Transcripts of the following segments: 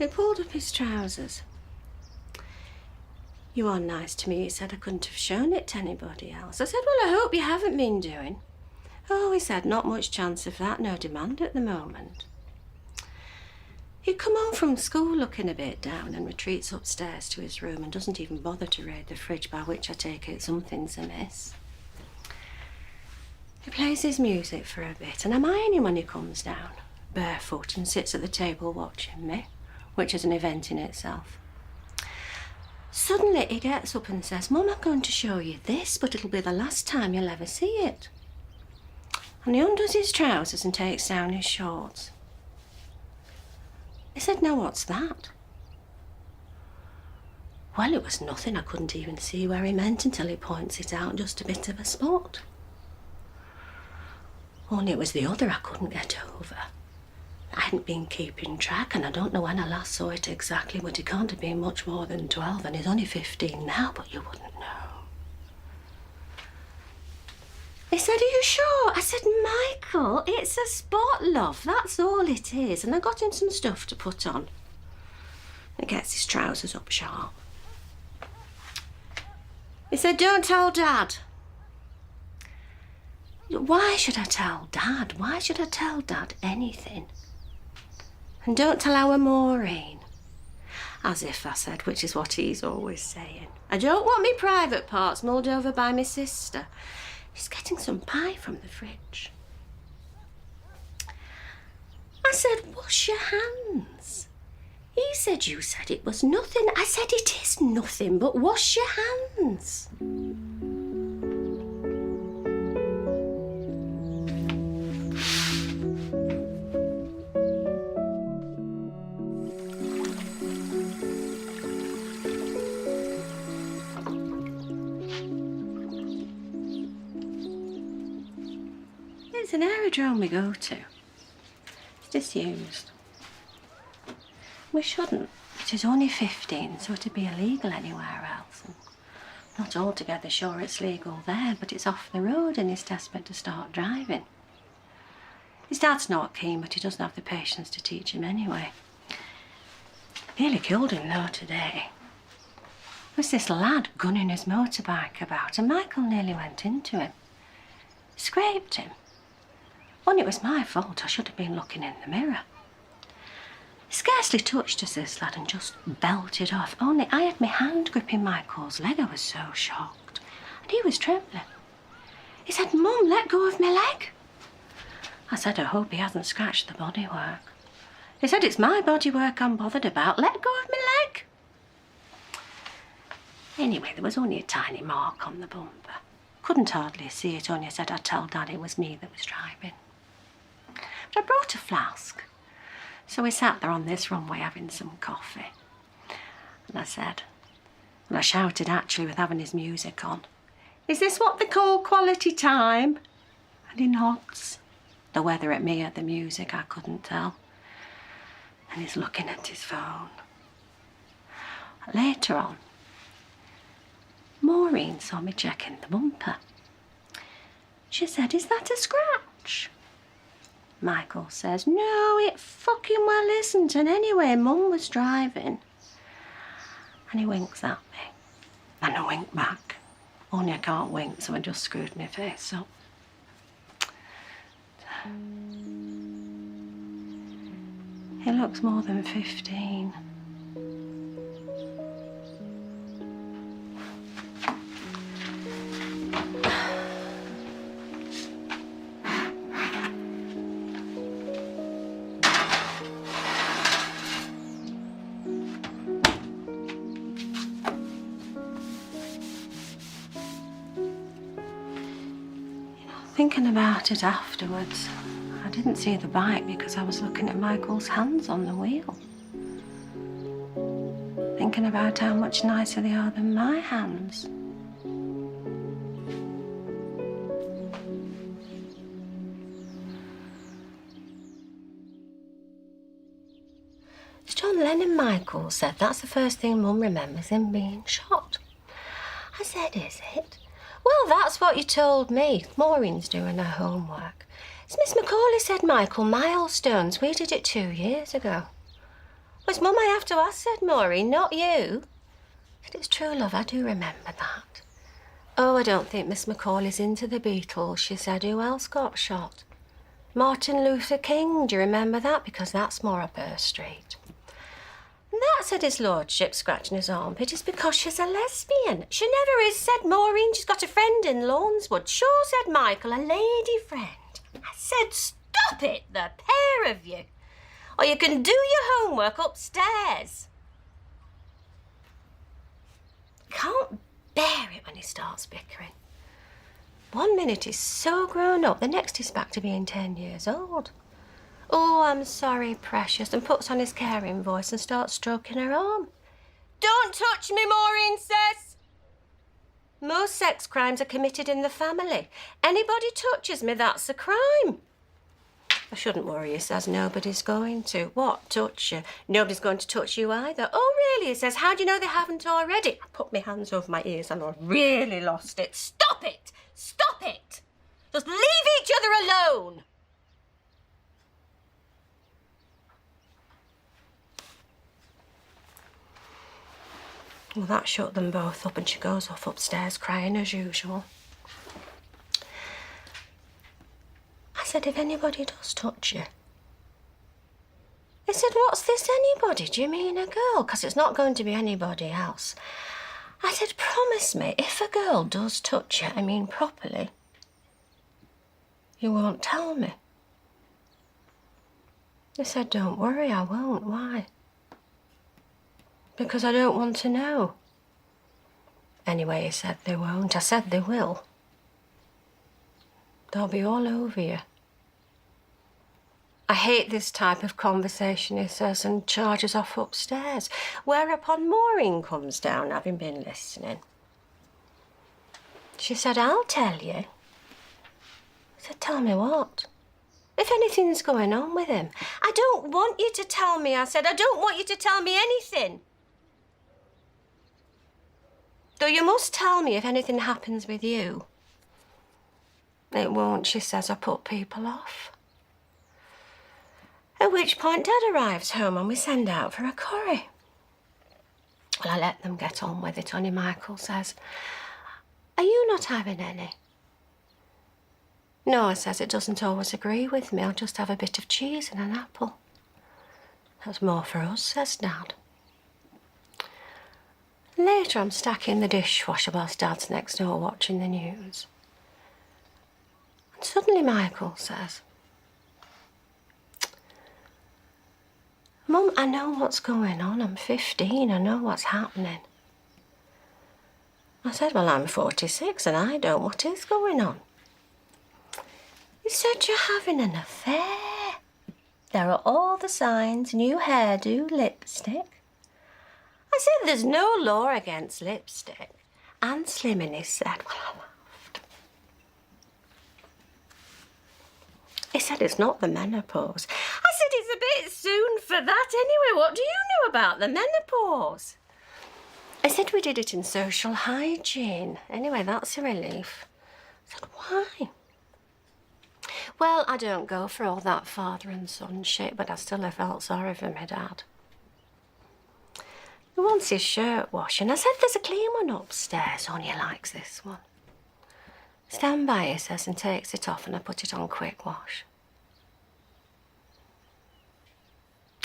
He pulled up his trousers. "You are nice to me," he said. "I couldn't have shown it to anybody else." I said, "Well, I hope you haven't been doing." "Oh," he said, "not much chance of that, no demand at the moment." He'd come home from school looking a bit down and retreats upstairs to his room and doesn't even bother to raid the fridge, by which I take it something's amiss. He plays his music for a bit, and I'm eyeing him when he comes down, barefoot, and sits at the table watching me, which is an event in itself. Suddenly he gets up and says, "Mum, I'm going to show you this, but it'll be the last time you'll ever see it." And he undoes his trousers and takes down his shorts. He said, "Now what's that?" Well, it was nothing. I couldn't even see where he meant until he points it out, just a bit of a spot. Only it was the other I couldn't get over. I hadn't been keeping track, and I don't know when I last saw it exactly, but he can't have been much more than 12, and he's only 15 now, but you wouldn't know. He said, "Are you sure?" I said, "Michael, it's a spot, love, that's all it is." And I got him some stuff to put on. He gets his trousers up sharp. He said, "Don't tell Dad." Why should I tell Dad? Why should I tell Dad anything? "And don't tell our Maureen." As if, I said, which is what he's always saying. "I don't want me private parts mulled over by my sister." He's getting some pie from the fridge. I said, "Wash your hands." He said, "You said it was nothing." I said, "It is nothing, but wash your hands." It's an aerodrome we go to. It's disused. We shouldn't. It is only 15, so it'd be illegal anywhere else. And not altogether sure it's legal there, but it's off the road and he's desperate to start driving. His dad's not keen, but he doesn't have the patience to teach him anyway. Nearly killed him though today. There was this lad gunning his motorbike about, and Michael nearly went into him. Scraped him. Only it was my fault. I should have been looking in the mirror. He scarcely touched us, this lad, and just belted off. Only I had my hand gripping Michael's leg. I was so shocked. And he was trembling. He said, "Mum, let go of my leg." I said, "I hope he hasn't scratched the bodywork." He said, "It's my bodywork I'm bothered about. Let go of my leg." Anyway, there was only a tiny mark on the bumper. Couldn't hardly see it, only I said I'd tell Dad it was me that was driving. But I brought a flask. So we sat there on this runway having some coffee. And I said, and I shouted actually with having his music on, "Is this what they call quality time?" And he nods. The whether at me or the music, I couldn't tell. And he's looking at his phone. Later on, Maureen saw me checking the bumper. She said, "Is that a scratch?" Michael says, "No, it fucking well isn't. And anyway, Mum was driving." And he winks at me. And I wink back. Only I can't wink, so I just screwed my face up. He looks more than 15. Thinking about it afterwards, I didn't see the bike because I was looking at Michael's hands on the wheel. Thinking about how much nicer they are than my hands. John Lennon Michael said that's the first thing Mum remembers him being shot. I said, "Is it?" "Well, that's what you told me. Maureen's doing her homework. It's Miss Macaulay said, Michael, milestones. We did it 2 years ago." Well, it's Mum I have to ask, said Maureen, not you. I said, it's true, love, I do remember that. Oh, I don't think Miss McCauley's into the Beatles, she said. Who else got shot? Martin Luther King, do you remember that? Because that's more up her street. And that, said his lordship, scratching his armpit, is because she's a lesbian. She never is, said Maureen. She's got a friend in Lawnswood. Sure, said Michael, a lady friend. I said, stop it, the pair of you. Or you can do your homework upstairs. Can't bear it when he starts bickering. 1 minute he's so grown up, the next he's back to being 10 years old. Oh, I'm sorry, precious, and puts on his caring voice and starts stroking her arm. Don't touch me, Maureen says. Most sex crimes are committed in the family. Anybody touches me, that's a crime. I shouldn't worry, he says, nobody's going to. What, touch you? Nobody's going to touch you either. Oh, really, he says, how do you know they haven't already? I put my hands over my ears and I really lost it. Stop it! Stop it! Just leave each other alone! Well, that shut them both up and she goes off upstairs crying as usual. I said, if anybody does touch you. He said, what's this anybody? Do you mean a girl? Because it's not going to be anybody else. I said, promise me, if a girl does touch you, I mean properly, you won't tell me. He said, don't worry, I won't. Why? Because I don't want to know. Anyway, he said they won't. I said they will. They'll be all over you. I hate this type of conversation, he says, and charges off upstairs. Whereupon Maureen comes down, having been listening. She said, I'll tell you. I said, tell me what? If anything's going on with him. I don't want you to tell me, I said. I don't want you to tell me anything. Though you must tell me if anything happens with you. It won't, she says. I put people off. At which point Dad arrives home and we send out for a curry. Well, I let them get on with it. Only Michael says, are you not having any? No, I says, it doesn't always agree with me. I'll just have a bit of cheese and an apple. That's more for us, says Dad. Later, I'm stacking the dishwasher whilst Dad's next door watching the news. And suddenly Michael says, Mum, I know what's going on. I'm 15. I know what's happening. I said, well, I'm 46 and I don't. What is going on? He said, you're having an affair. There are all the signs, new hairdo, lipstick. I said, there's no law against lipstick. And slimming, he said. Well, I laughed. He said, it's not the menopause. I said, it's a bit soon for that anyway. What do you know about the menopause? I said, we did it in social hygiene. Anyway, that's a relief. I said, why? Well, I don't go for all that father and son shit, but I still have felt sorry for my dad. He wants his shirt washing. I said, there's a clean one upstairs, only he likes this one. Stand by, he says, and takes it off and I put it on quick wash.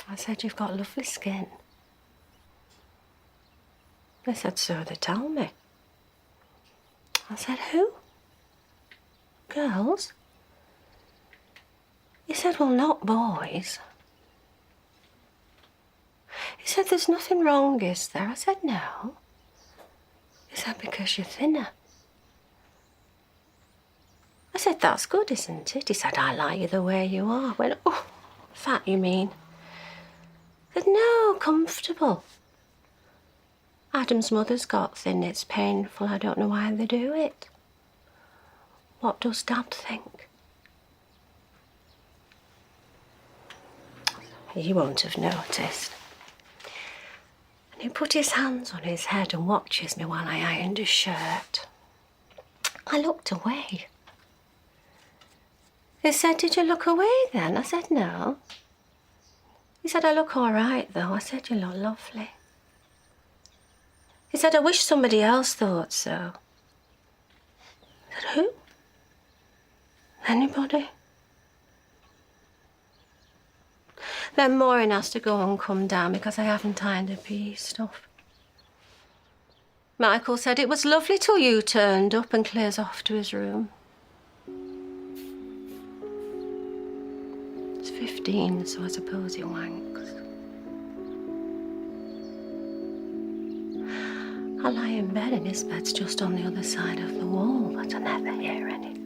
I said, you've got lovely skin. He said, so they tell me. I said, who? Girls? He said, well, not boys. He said, there's nothing wrong, is there? I said, no. He said, because you're thinner. I said, that's good, isn't it? He said, I like you the way you are. I went, oh, fat, you mean? I said, no, comfortable. Adam's mother's got thin. It's painful. I don't know why they do it. What does Dad think? He won't have noticed. And he put his hands on his head and watches me while I ironed his shirt. I looked away. He said, did you look away then? I said, no. He He said, I look all right, though. I said, you look lovely. He said, I wish somebody else thought so. I said, who? Anybody? Then Maureen has to go and come down because I haven't ironed her PE stuff. Michael said it was lovely till you turned up and clears off to his room. He's 15, so I suppose he wanks. I lie in bed and his bed's just on the other side of the wall, but I never hear anything.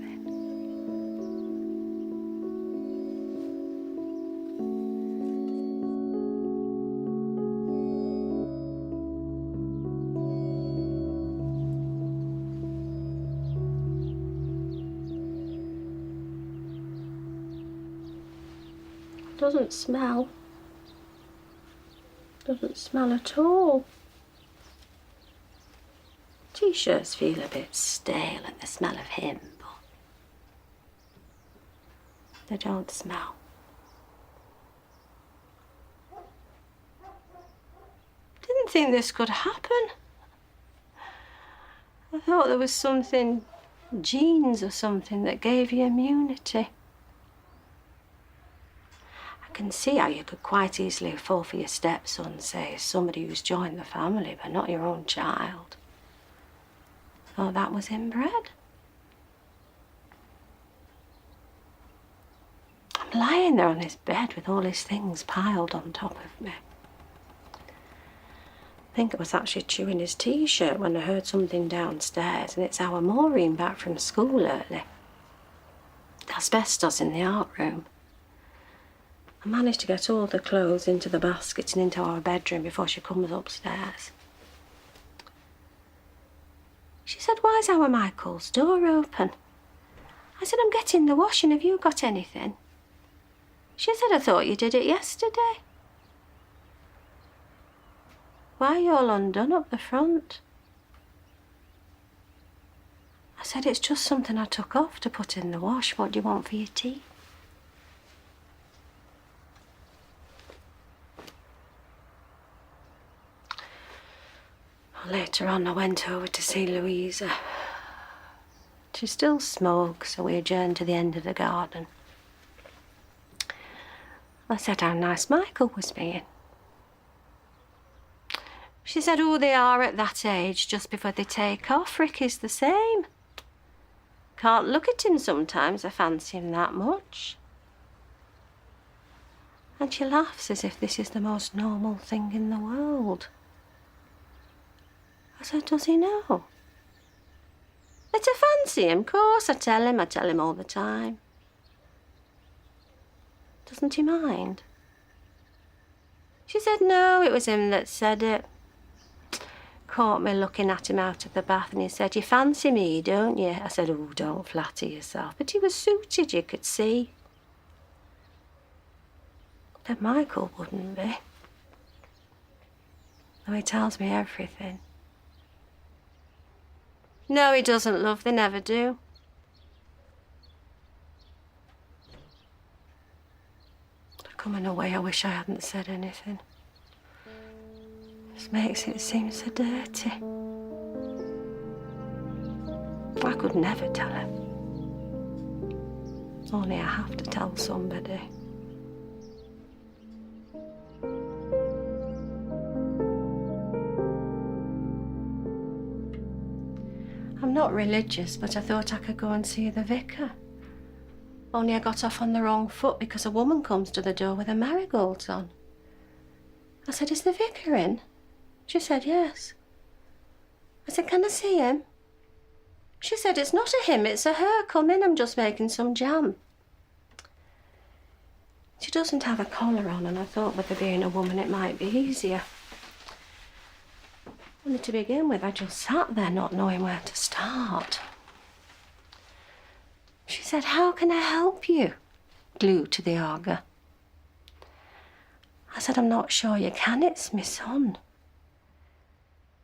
Doesn't smell. Doesn't smell at all. T-shirts feel a bit stale at the smell of him, but they don't smell. Didn't think this could happen. I thought there was something, genes or something, that gave you immunity. I can see how you could quite easily fall for your stepson, say, somebody who's joined the family, but not your own child. Thought that was inbred. I'm lying there on his bed with all his things piled on top of me. I think I was actually chewing his T-shirt when I heard something downstairs, and it's our Maureen back from school early. Asbestos in the art room. I managed to get all the clothes into the basket and into our bedroom before she comes upstairs. She said, why's our Michael's door open? I said, I'm getting the washing. Have you got anything? She said, I thought you did it yesterday. Why are you all undone up the front? I said, it's just something I took off to put in the wash. What do you want for your tea? Later on, I went over to see Louisa. She still smokes, so we adjourned to the end of the garden. I said how nice Michael was being. She said, oh, they are at that age, just before they take off. Ricky's the same. Can't look at him sometimes, I fancy him that much. And she laughs as if this is the most normal thing in the world. I said, does he know? That I fancy him, of course. I tell him all the time. Doesn't he mind? She said, no, it was him that said it. Caught me looking at him out of the bath and he said, you fancy me, don't you? I said, oh, don't flatter yourself. But he was suited, you could see. But Michael wouldn't be. Though he tells me everything. No, he doesn't, love. They never do. Coming away, I wish I hadn't said anything. This makes it seem so dirty. I could never tell him. Only I have to tell somebody. I'm not religious, but I thought I could go and see the vicar. Only I got off on the wrong foot because a woman comes to the door with her marigolds on. I said, is the vicar in? She said, yes. I said, can I see him? She said, it's not a him, it's a her. Come in, I'm just making some jam. She doesn't have a collar on, and I thought with her being a woman it might be easier. Only to begin with, I just sat there not knowing where to start. She said, how can I help you? Glued to the auger. I said, I'm not sure you can, it's my son.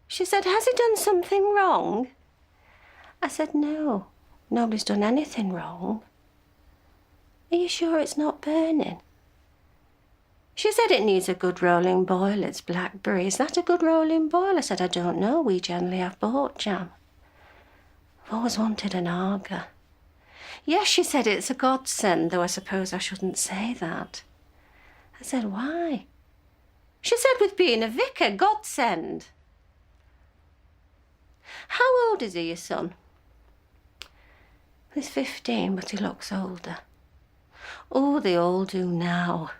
She said, has he done something wrong? I said, no, nobody's done anything wrong. Are you sure it's not burning? She said it needs a good rolling boil. It's blackberry. Is that a good rolling boil? I said, I don't know. We generally have bought jam. I've always wanted an Arga. Yes, she said it's a godsend, though I suppose I shouldn't say that. I said, why? She said with being a vicar, godsend. How old is he, your son? He's 15, but he looks older. Oh, they all do now.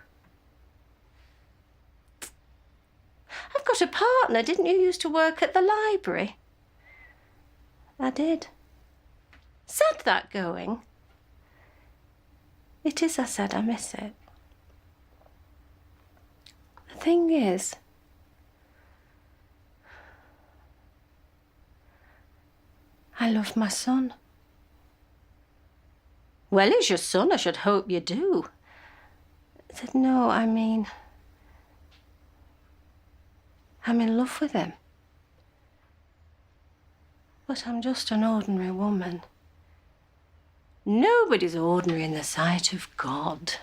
I've got a partner. Didn't you used to work at the library? I did. Sad that going. It is, I said, I miss it. The thing is, I love my son. Well, he's your son. I should hope you do. I said, no, I mean, I'm in love with him. But I'm just an ordinary woman. Nobody's ordinary in the sight of God.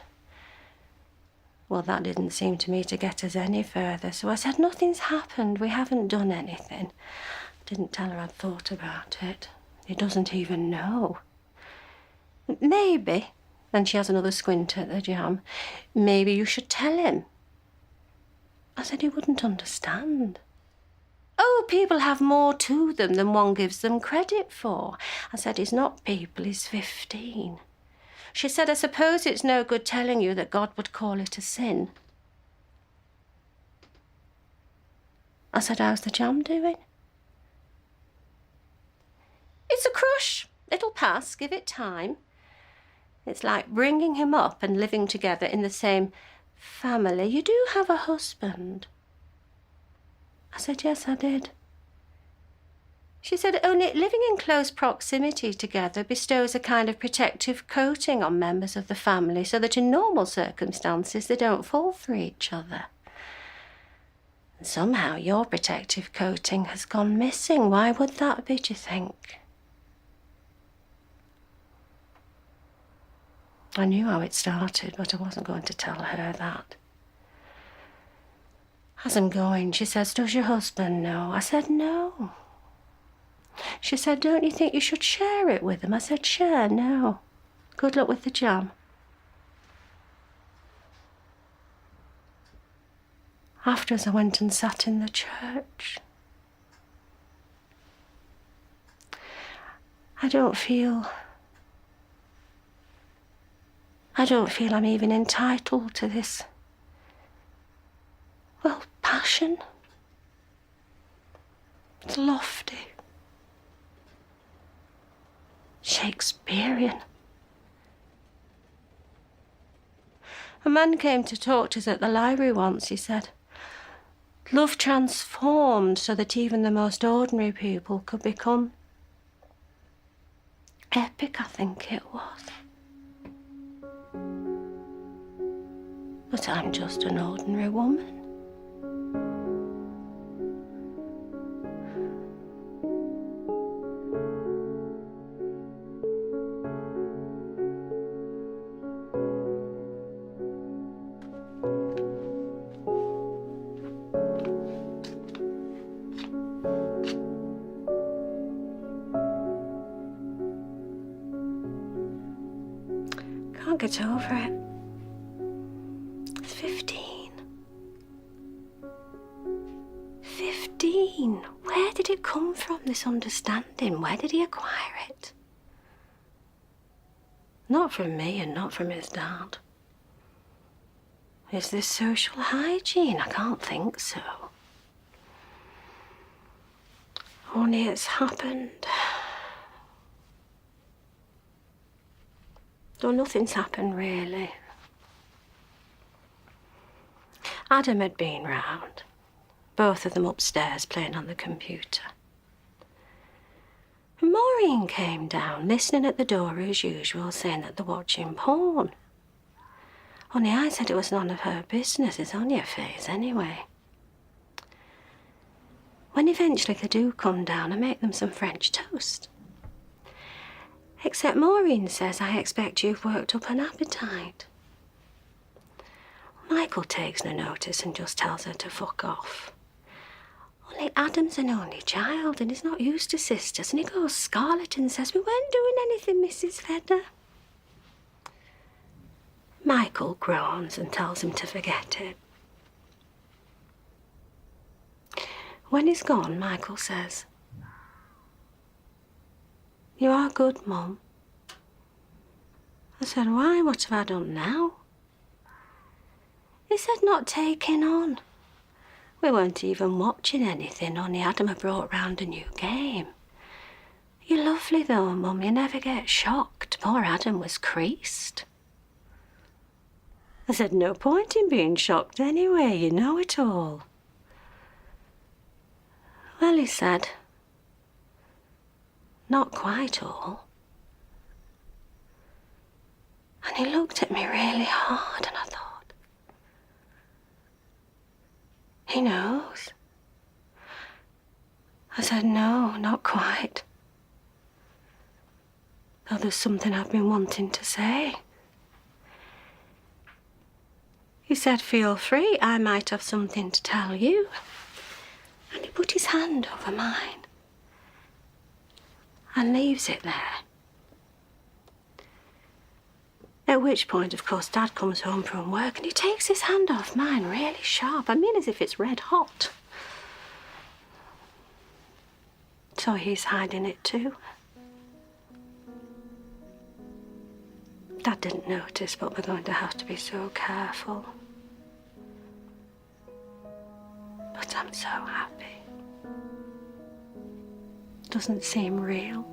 Well, that didn't seem to me to get us any further, so I said, nothing's happened. We haven't done anything. Didn't tell her I'd thought about it. He doesn't even know. Maybe, and she has another squint at the jam, maybe you should tell him. I said he wouldn't understand. Oh, people have more to them than one gives them credit for. I said, he's not people, he's 15. She said, I suppose it's no good telling you that God would call it a sin. I said, how's the jam doing? It's a crush. It'll pass, give it time. It's like bringing him up and living together in the same family. You do have a husband. I said, yes, I did. She said, only living in close proximity together bestows a kind of protective coating on members of the family so that in normal circumstances they don't fall for each other. And somehow your protective coating has gone missing. Why would that be, do you think? I knew how it started, but I wasn't going to tell her that. As I'm going, she says, does your husband know? I said, no. She said, don't you think you should share it with him? I said, share, no. Good luck with the jam. Afterwards, I went and sat in the church. I don't feel I'm even entitled to this, well, passion. It's lofty. Shakespearean. A man came to talk to us at the library once. He said, love transformed so that even the most ordinary people could become epic, I think it was. But I'm just an ordinary woman. Can't get over it. It's 15. 15. Where did it come from, this understanding? Where did he acquire it? Not from me and not from his dad. Is this social hygiene? I can't think so. Only it's happened. Though nothing's happened, really. Adam had been round, both of them upstairs playing on the computer. And Maureen came down, listening at the door as usual, saying that they're watching porn. Only I said it was none of her business, it's only a phase anyway. When eventually they do come down, I make them some French toast. Except Maureen says, I expect you've worked up an appetite. Michael takes no notice and just tells her to fuck off. Only Adam's an only child and he's not used to sisters, and he goes scarlet and says, "We weren't doing anything, Mrs. Fedder." Michael groans and tells him to forget it. When he's gone, Michael says, "You are good, Mum." I said, "Why? What have I done now?" He said, "Not taking on. We weren't even watching anything, only Adam had brought round a new game. You're lovely though, Mum, you never get shocked. Poor Adam was creased." I said, "No point in being shocked anyway, you know it all." Well, he said, "Not quite all." And he looked at me really hard, and I thought, he knows. I said, "No, not quite. Though there's something I've been wanting to say." He said, "Feel free, I might have something to tell you." And he put his hand over mine and leaves it there. At which point, of course, Dad comes home from work and he takes his hand off mine really sharp. I mean, as if it's red hot. So he's hiding it too. Dad didn't notice, but we're going to have to be so careful. But I'm so happy. Doesn't seem real.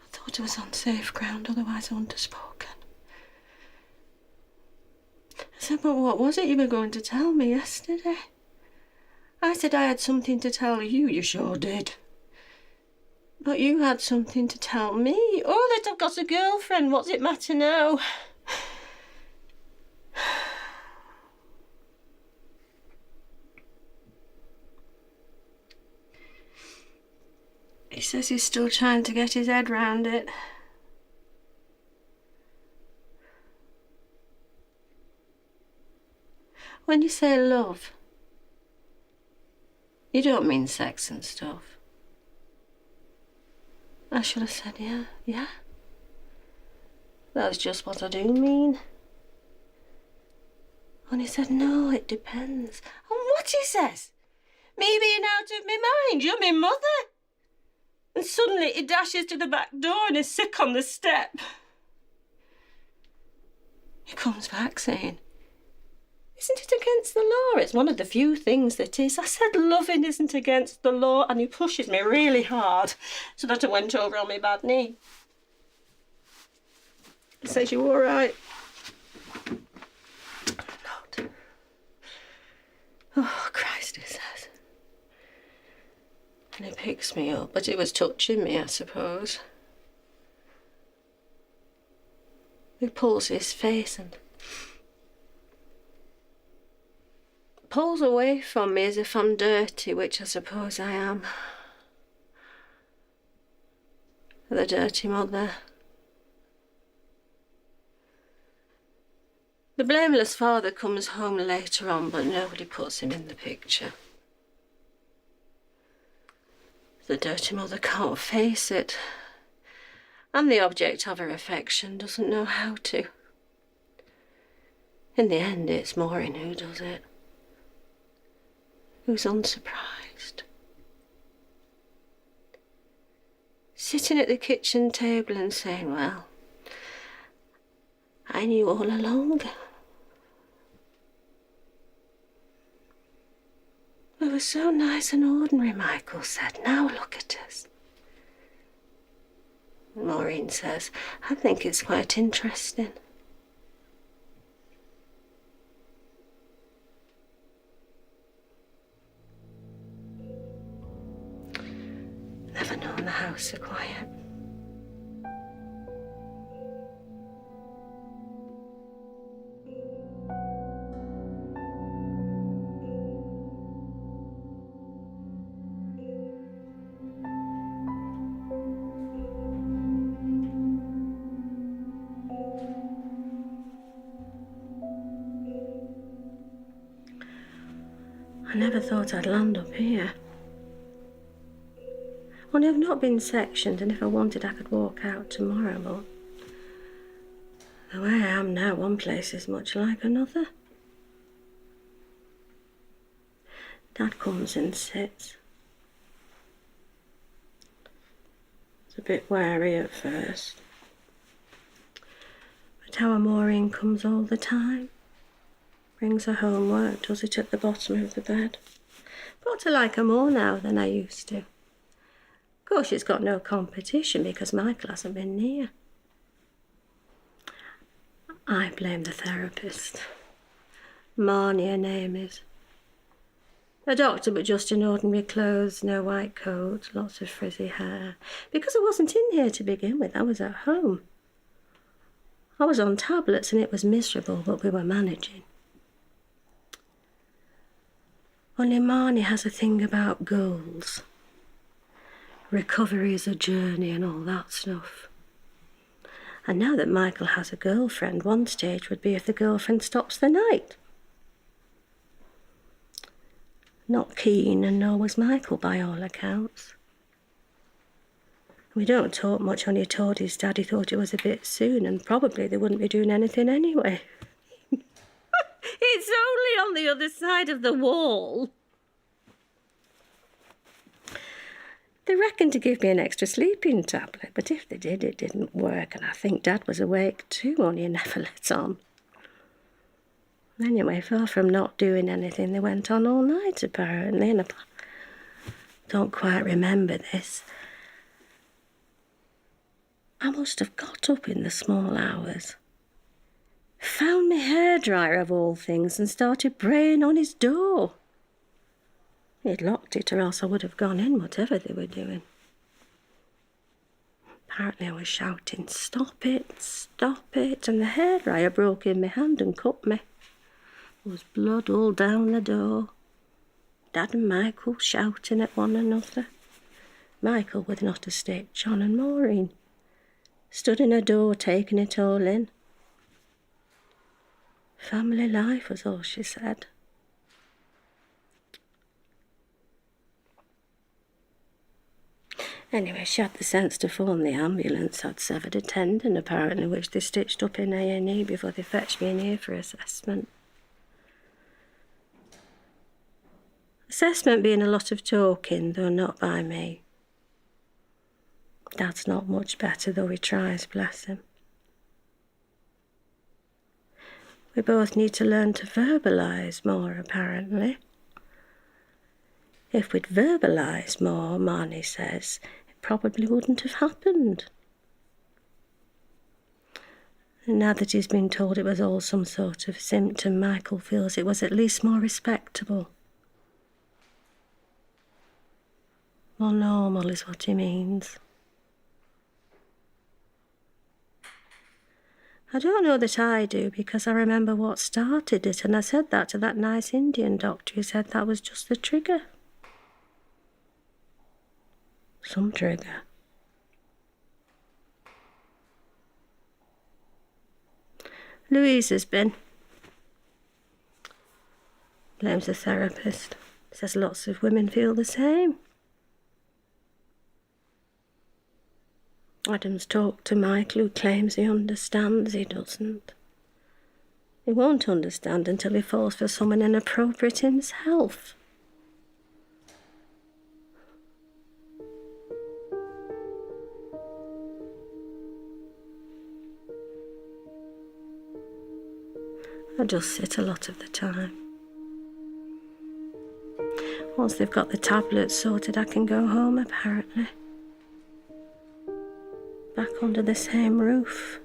I thought I was on safe ground, otherwise I wouldn't have spoken. I said, "But what was it you were going to tell me yesterday?" I said, "I had something to tell you." "You sure did." "But you had something to tell me." "Oh, that I've got a girlfriend. What's it matter now?" He says he's still trying to get his head round it. When you say love, you don't mean sex and stuff. I should have said yeah. That's just what I do mean. And he said, "No, it depends." And what he says? Me being out of my mind, you're my mother. And suddenly he dashes to the back door and is sick on the step. He comes back saying, "Isn't it against the law?" It's one of the few things that is. I said, "Loving isn't against the law," and he pushes me really hard so that I went over on my bad knee. He says, "You all right?" I'm not. "Oh, Christ," he says. And he picks me up, but he was touching me, I suppose. He pulls his face and pulls away from me as if I'm dirty, which I suppose I am. The dirty mother. The blameless father comes home later on, but nobody puts him in the picture. The dirty mother can't face it, and the object of her affection doesn't know how to. In the end, it's Maureen who does it, who's unsurprised. Sitting at the kitchen table and saying, "Well, I knew all along. We were so nice and ordinary," Michael said. "Now look at us." Maureen says, "I think it's quite interesting." the house so quiet. I never thought I'd land up here. Only I've not been sectioned, and if I wanted I could walk out tomorrow, but the way I am now, one place is much like another. Dad comes and sits. It's a bit wary at first, but our Maureen comes all the time. Brings her homework, does it at the bottom of the bed. But I like her more now than I used to. Of course, she's got no competition because Michael hasn't been near. I blame the therapist. Marnie, her name is. A doctor, but just in ordinary clothes, no white coat, lots of frizzy hair. Because I wasn't in here to begin with, I was at home. I was on tablets and it was miserable, but we were managing. Only Marnie has a thing about goals. Recovery is a journey and all that stuff. And now that Michael has a girlfriend, one stage would be if the girlfriend stops the night. Not keen, and nor was Michael by all accounts. We don't talk much, only told his dad he thought it was a bit soon, and probably they wouldn't be doing anything anyway. It's only on the other side of the wall. They reckoned to give me an extra sleeping tablet, but if they did, it didn't work, and I think Dad was awake too, only he never let on. Anyway, far from not doing anything, they went on all night, apparently, and I don't quite remember this. I must have got up in the small hours, found my hairdryer of all things, and started praying on his door. He'd locked it, or else I would have gone in, whatever they were doing. Apparently I was shouting, "Stop it, stop it," and the hairdryer broke in my hand and cut me. There was blood all down the door. Dad and Michael shouting at one another. Michael with not a stitch on, and Maureen stood in her door taking it all in. Family life was all she said. Anyway, she had the sense to phone the ambulance. I'd severed a tendon, apparently, which they stitched up in A&E before they fetched me in here for assessment. Assessment being a lot of talking, though not by me. Dad's not much better, though he tries, bless him. We both need to learn to verbalise more, apparently. If we'd verbalised more, Marnie says, it probably wouldn't have happened. And now that he's been told it was all some sort of symptom, Michael feels it was at least more respectable. More normal is what he means. I don't know that I do, because I remember what started it, and I said that to that nice Indian doctor who said that was just the trigger. Some trigger. Louise has been. Blames the therapist. Says lots of women feel the same. Adam's talked to Michael, who claims he understands. He doesn't. He won't understand until he falls for someone inappropriate himself. I just sit a lot of the time. Once they've got the tablets sorted, I can go home, apparently. Back under the same roof.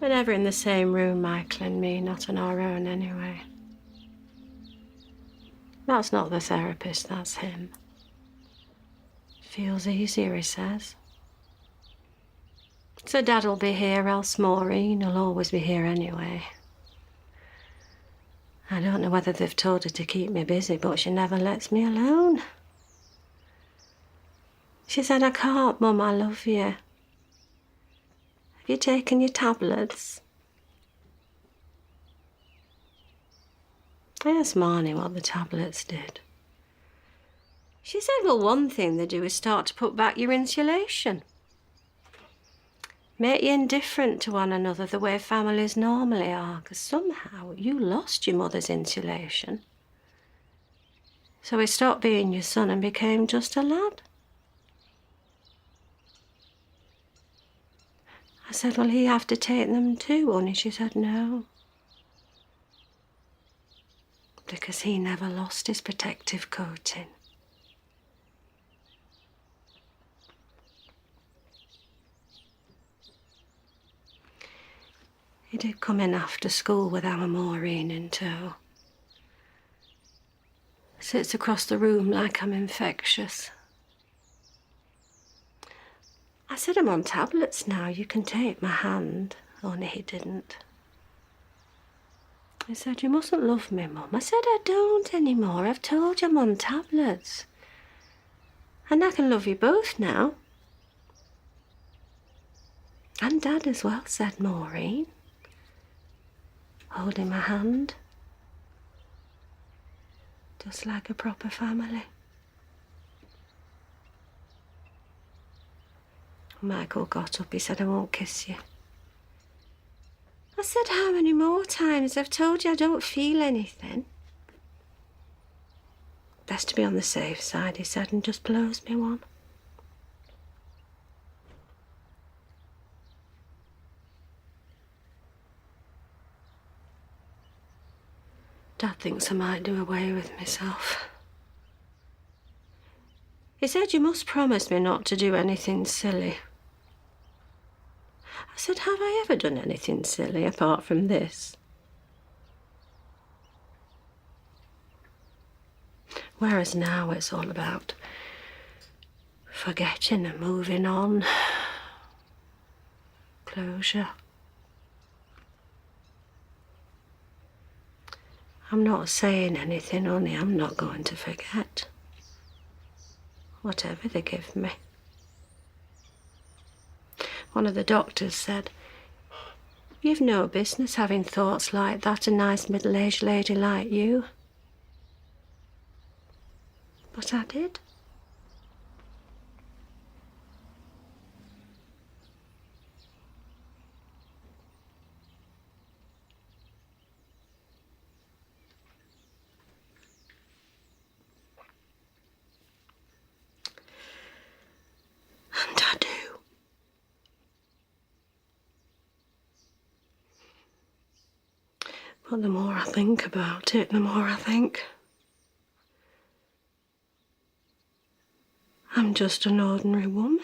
We're never in the same room, Michael and me, not on our own anyway. That's not the therapist, that's him. Feels easier, he says. So Dad'll be here, else Maureen'll always be here anyway. I don't know whether they've told her to keep me busy, but she never lets me alone. She said, I can't, Mum, I love you. Have you taken your tablets? I asked Marnie what the tablets did. She said, well, one thing they do is start to put back your insulation. Make you indifferent to one another the way families normally are, because somehow you lost your mother's insulation. So he stopped being your son and became just a lad. I said, well, he have to take them too, honey. She said, no. Because he never lost his protective coating. He did come in after school with our Maureen in tow. Sits across the room like I'm infectious. I said, I'm on tablets now, you can take my hand. Only he didn't. He said, you mustn't love me, Mum. I said, I don't anymore. I've told you I'm on tablets. And I can love you both now. And Dad as well, said Maureen, holding my hand. Just like a proper family. Michael got up, he said, I won't kiss you. I said, how many more times? I've told you I don't feel anything. Best to be on the safe side, he said, and just blows me one. Dad thinks I might do away with myself. He said, you must promise me not to do anything silly. I said, have I ever done anything silly apart from this? Whereas now it's all about forgetting and moving on. Closure. I'm not saying anything, only I'm not going to forget. Whatever they give me. One of the doctors said, you've no business having thoughts like that, a nice middle-aged lady like you. But I did. And I do. But the more I think about it, the more I think I'm just an ordinary woman.